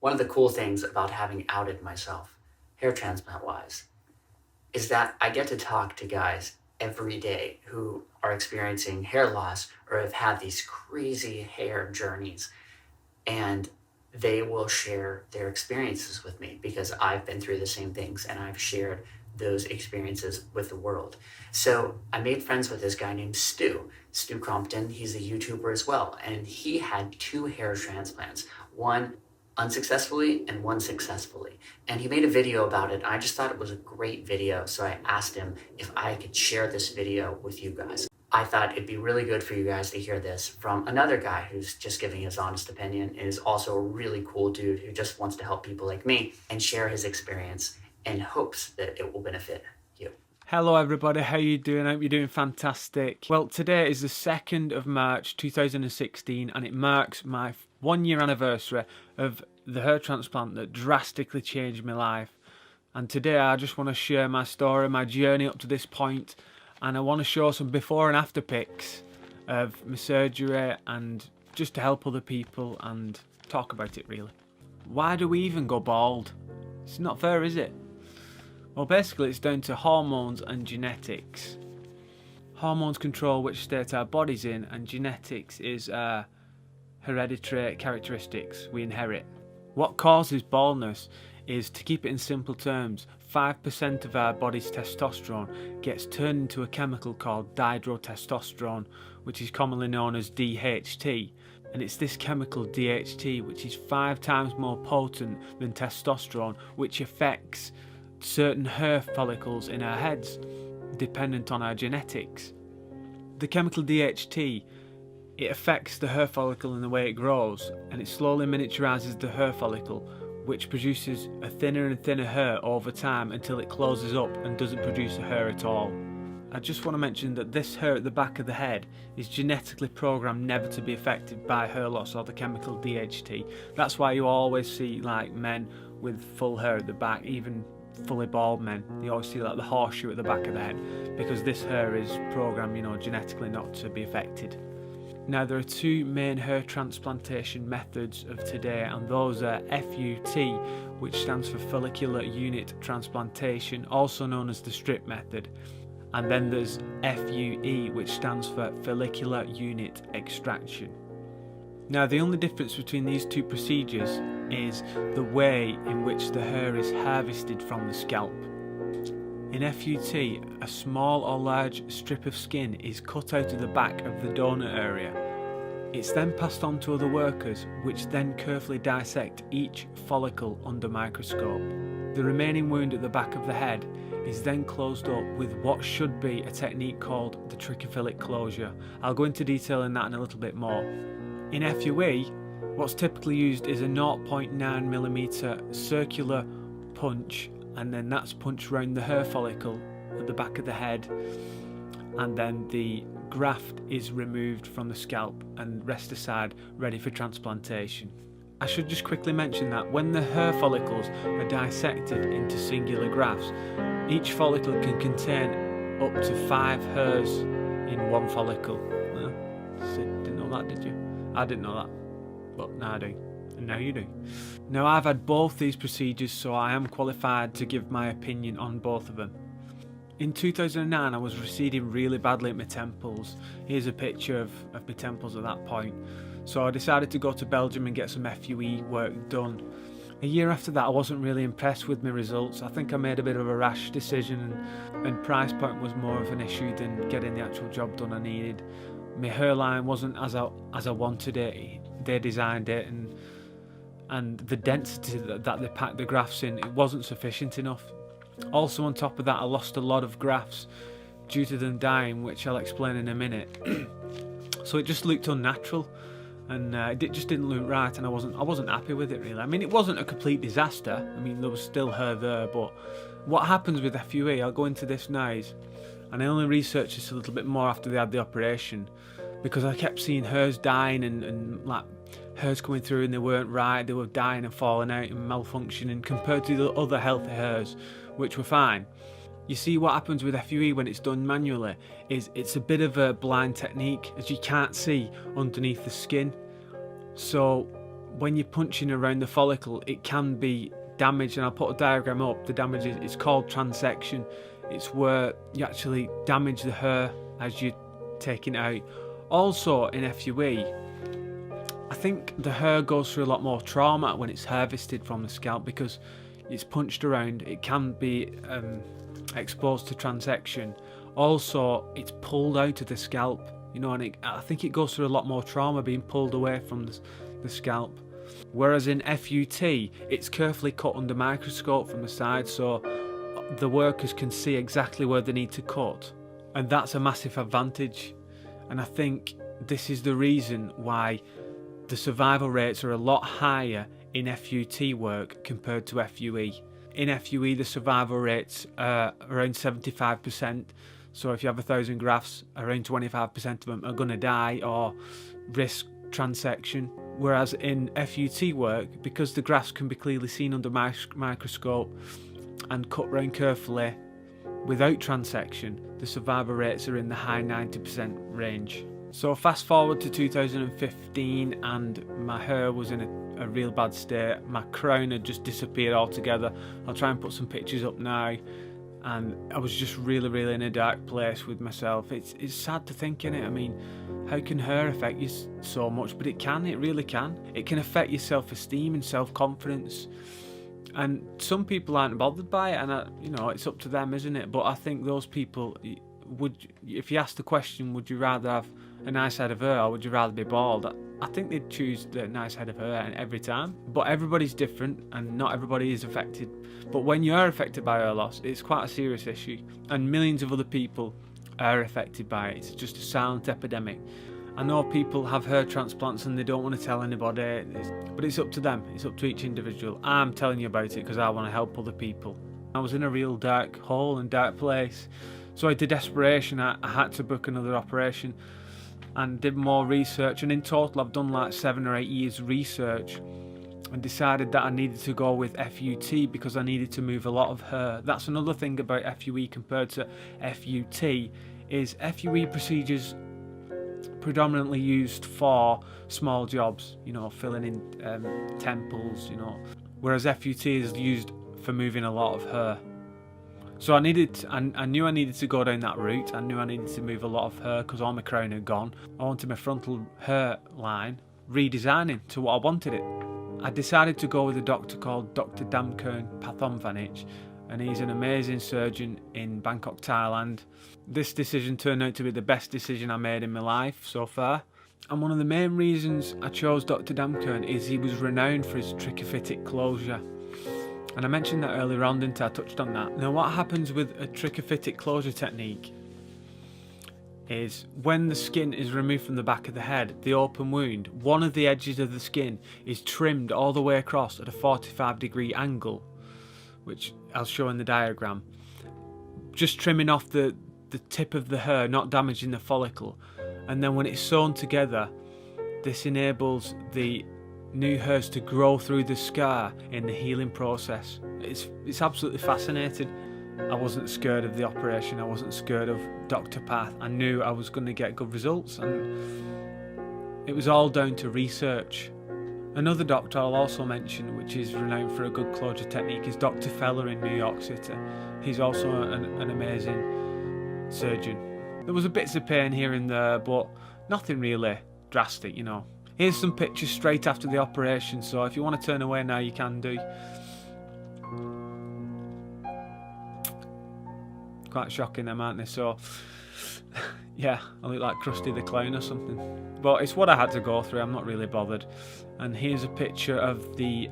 One of the cool things about having outed myself, hair transplant wise, is that I get to talk to guys every day who are experiencing hair loss or have had these crazy hair journeys, and they will share their experiences with me because I've been through the same things and I've shared those experiences with the world. So I made friends with this guy named Stu Crompton. He's a YouTuber as well, and he had 2 hair transplants, one unsuccessfully and one successfully. And he made a video about it. I just thought it was a great video, so I asked him if I could share this video with you guys. I thought it'd be really good for you guys to hear this from another guy who's just giving his honest opinion and is also a really cool dude who just wants to help people like me and share his experience in hopes that it will benefit you. Hello everybody, how you doing? I hope you're doing fantastic. Well, today is the 2nd of March 2016 and it marks my 1-year anniversary of the hair transplant that drastically changed my life. And today I just want to share my story, my journey up to this point, and I want to show some before and after pics of my surgery and just to help other people and talk about it really. Why do we even go bald? It's not fair, is it? Well, basically it's down to hormones and genetics. Hormones control which state our body's in, and genetics is hereditary characteristics we inherit. What causes baldness is, to keep it in simple terms, 5% of our body's testosterone gets turned into a chemical called dihydrotestosterone, which is commonly known as DHT. And it's this chemical DHT which is 5 times more potent than testosterone, which affects certain hair follicles in our heads, dependent on our genetics. The chemical DHT, it affects the hair follicle in the way it grows, and it slowly miniaturizes the hair follicle, which produces a thinner and thinner hair over time until it closes up and doesn't produce a hair at all. I just want to mention that this hair at the back of the head is genetically programmed never to be affected by hair loss or the chemical DHT. That's why you always see like men with full hair at the back, even fully bald men. You always see like the horseshoe at the back of the head, because this hair is programmed, genetically not to be affected. Now, there are 2 main hair transplantation methods of today, and those are FUT, which stands for follicular unit transplantation, also known as the strip method, and then there's FUE, which stands for follicular unit extraction. Now, the only difference between these 2 procedures is the way in which the hair is harvested from the scalp. In FUT, a small or large strip of skin is cut out of the back of the donor area. It's then passed on to other workers, which then carefully dissect each follicle under microscope. The remaining wound at the back of the head is then closed up with what should be a technique called the trichophilic closure. I'll go into detail in that in a little bit more. In FUE, what's typically used is a 0.9mm circular punch, and then that's punched around the hair follicle at the back of the head, and then the graft is removed from the scalp and rest aside, ready for transplantation. I should just quickly mention that when the hair follicles are dissected into singular grafts, each follicle can contain up to 5 hairs in one follicle. Didn't know that, did you? I didn't know that, but now I do. And now you do. Now, I've had both these procedures, so I am qualified to give my opinion on both of them. In 2009, I was receding really badly at my temples. Here's a picture of my temples at that point. So I decided to go to Belgium and get some FUE work done. A year after that, I wasn't really impressed with my results. I think I made a bit of a rash decision, and price point was more of an issue than getting the actual job done I needed. My hairline wasn't as I wanted it. They designed it, and the density that they packed the grafts in, it wasn't sufficient enough. Also, on top of that, I lost a lot of grafts due to them dying, which I'll explain in a minute. So it just looked unnatural, and it just didn't look right, and I wasn't happy with it really. I mean, it wasn't a complete disaster. I mean, there was still hair there, but what happens with FUE, I'll go into this now, and I only researched this a little bit more after they had the operation, because I kept seeing hairs dying and like hairs coming through and they weren't right. They were dying and falling out and malfunctioning compared to the other healthy hairs, which were fine. You see, what happens with FUE when it's done manually is it's a bit of a blind technique, as you can't see underneath the skin. So when you're punching around the follicle, it can be damaged, and I'll put a diagram up. The damage is, it's called transection. It's where you actually damage the hair as you're taking it out. Also in FUE, I think the hair goes through a lot more trauma when it's harvested from the scalp, because it's punched around. It can be exposed to transection. Also, it's pulled out of the scalp, you know, and I think it goes through a lot more trauma being pulled away from the scalp. Whereas in FUT, it's carefully cut under microscope from the side, so the workers can see exactly where they need to cut, and that's a massive advantage. And I think this is the reason why the survival rates are a lot higher in FUT work compared to FUE. In FUE, the survival rates are around 75%. So if you have 1,000 grafts, around 25% of them are going to die or risk transection. Whereas in FUT work, because the grafts can be clearly seen under microscope and cut round carefully without transection, the survival rates are in the high 90% range. So fast forward to 2015, and my hair was in a real bad state. My crown had just disappeared altogether. I'll try and put some pictures up now. And I was just really in a dark place with myself. It's sad to think, innit? I mean, how can hair affect you so much? But it really can. It can affect your self-esteem and self-confidence. And some people aren't bothered by it, and you know, it's up to them, isn't it? But I think those people, if you ask the question, would you rather have a nice head of hair or would you rather be bald? I think they'd choose the nice head of hair every time. But everybody's different, and not everybody is affected. But when you're affected by hair loss, it's quite a serious issue, and millions of other people are affected by it. It's just a silent epidemic. I know people have hair transplants and they don't want to tell anybody, but it's up to them. It's up to each individual. I'm telling you about it because I want to help other people. I was in a real dark hole and dark place, so out of desperation I had to book another operation and did more research, and in total I've done like 7 or 8 years research and decided that I needed to go with FUT because I needed to move a lot of hair. That's another thing about FUE compared to FUT, is FUE procedures predominantly used for small jobs, you know, filling in temples, you know, whereas FUT is used for moving a lot of hair. So I knew I needed to go down that route. I knew I needed to move a lot of hair because all my crown had gone. I wanted my frontal hair line redesigning to what I wanted it. I decided to go with a doctor called Dr. Damkern Pathomvanich, and he's an amazing surgeon in Bangkok, Thailand. This decision turned out to be the best decision I made in my life so far. And one of the main reasons I chose Dr. Damkern is he was renowned for his trichophytic closure. And I mentioned that earlier on, didn't I? I touched on that. Now, what happens with a trichophytic closure technique is when the skin is removed from the back of the head, the open wound, one of the edges of the skin is trimmed all the way across at a 45-degree angle, which I'll show in the diagram. Just trimming off the tip of the hair, not damaging the follicle. And then when it's sewn together, this enables the new hairs to grow through the scar in the healing process. It's absolutely fascinating. I wasn't scared of the operation. I wasn't scared of Dr. Path. I knew I was going to get good results, and it was all down to research. Another doctor I'll also mention, which is renowned for a good closure technique, is Dr. Feller in New York City. He's also an amazing surgeon. There was a bits of pain here and there, but nothing really drastic, you know. Here's some pictures straight after the operation, so if you want to turn away now, you can do. Quite shocking them, aren't they? So, yeah, I look like Krusty the Clown or something. But it's what I had to go through, I'm not really bothered. And here's a picture of the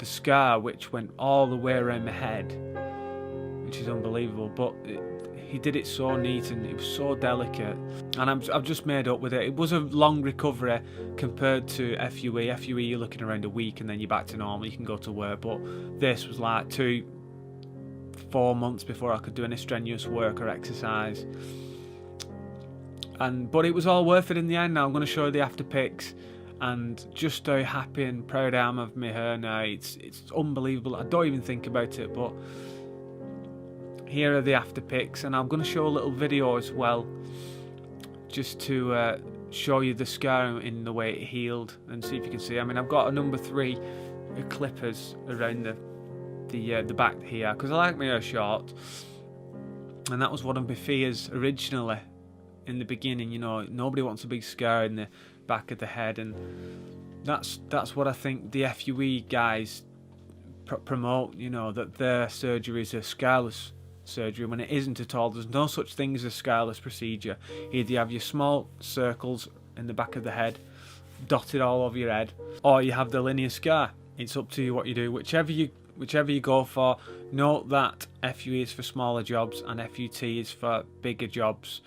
scar, which went all the way around my head, which is unbelievable. But he did it so neat and it was so delicate, and I've just made up with it. It was a long recovery compared to FUE. FUE, you're looking around a week and then you're back to normal, you can go to work. But this was like 2-4 months before I could do any strenuous work or exercise. But it was all worth it in the end. Now I'm going to show you the after pics and just how happy and proud I am of my hair now. It's unbelievable. I don't even think about it, but here are the after pics, and I'm going to show a little video as well, just to show you the scar in the way it healed and see if you can see. I mean, I've got a number 3 clippers around the back here because I like my hair short, and that was one of my fears originally in the beginning. You know, nobody wants a big scar in the back of the head, and that's what I think the FUE guys promote. You know, that their surgery is a scarless surgery when it isn't at all. There's no such thing as a scarless procedure. Either you have your small circles in the back of the head dotted all over your head, or you have the linear scar. It's up to you what you do. Whichever you go for. Note that FUE is for smaller jobs and FUT is for bigger jobs.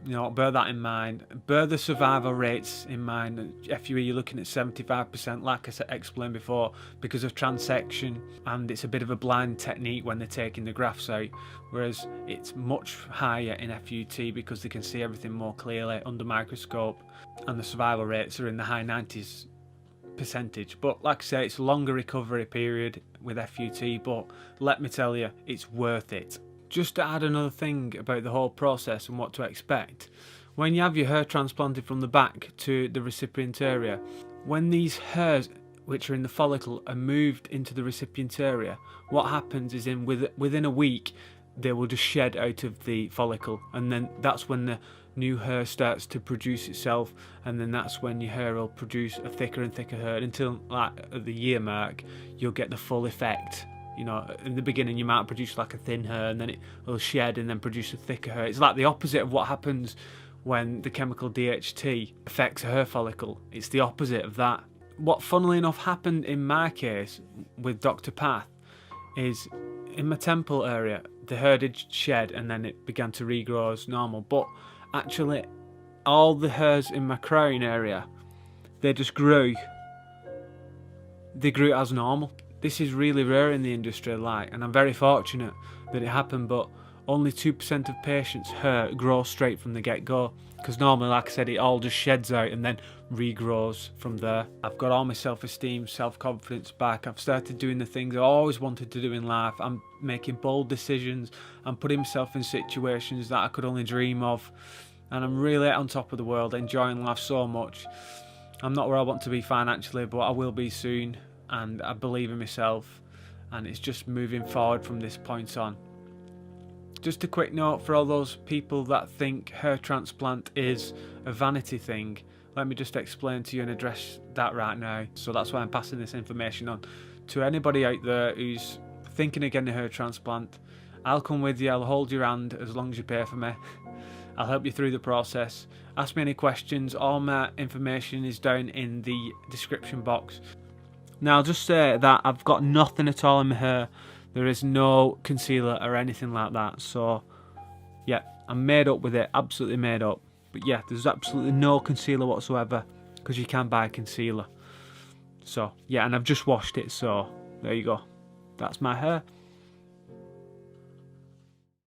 You know, bear that in mind. Bear the survival rates in mind. FUE, you're looking at 75%, like I explained before, because of transection, and it's a bit of a blind technique when they're taking the grafts out, whereas it's much higher in FUT because they can see everything more clearly under microscope, and the survival rates are in the high 90s percentage. But like I say, it's a longer recovery period with FUT, but let me tell you, it's worth it. Just to add another thing about the whole process and what to expect, when you have your hair transplanted from the back to the recipient area, when these hairs which are in the follicle are moved into the recipient area, what happens is within a week they will just shed out of the follicle, and then that's when the new hair starts to produce itself, and then that's when your hair will produce a thicker and thicker hair until, like, at the year mark you'll get the full effect. You know, in the beginning you might produce like a thin hair, and then it will shed and then produce a thicker hair. It's like the opposite of what happens when the chemical DHT affects a hair follicle. It's the opposite of that. What funnily enough happened in my case with Dr. Path is, in my temple area the hair did shed and then it began to regrow as normal, but actually all the hairs in my crown area, they just grew. They grew as normal. This is really rare in the industry, and I'm very fortunate that it happened, but only 2% of patients' hair grow straight from the get-go, because normally, like I said, it all just sheds out and then regrows from there. I've got all my self-esteem, self-confidence back. I've started doing the things I always wanted to do in life. I'm making bold decisions. I'm putting myself in situations that I could only dream of, and I'm really on top of the world, enjoying life so much. I'm not where I want to be financially, but I will be soon. And I believe in myself, and it's just moving forward from this point on. Just a quick note for all those people that think hair transplant is a vanity thing, let me just explain to you and address that right now. So that's why I'm passing this information on to anybody out there who's thinking of getting a hair transplant. I'll come with you, I'll hold your hand as long as you pay for me. I'll help you through the process. Ask me any questions. All my information is down in the description box. Now, I'll just say that I've got nothing at all in my hair. There is no concealer or anything like that. So, yeah, I'm made up with it. Absolutely made up. But yeah, there's absolutely no concealer whatsoever, because you can buy a concealer. So, yeah, and I've just washed it. So, there you go. That's my hair.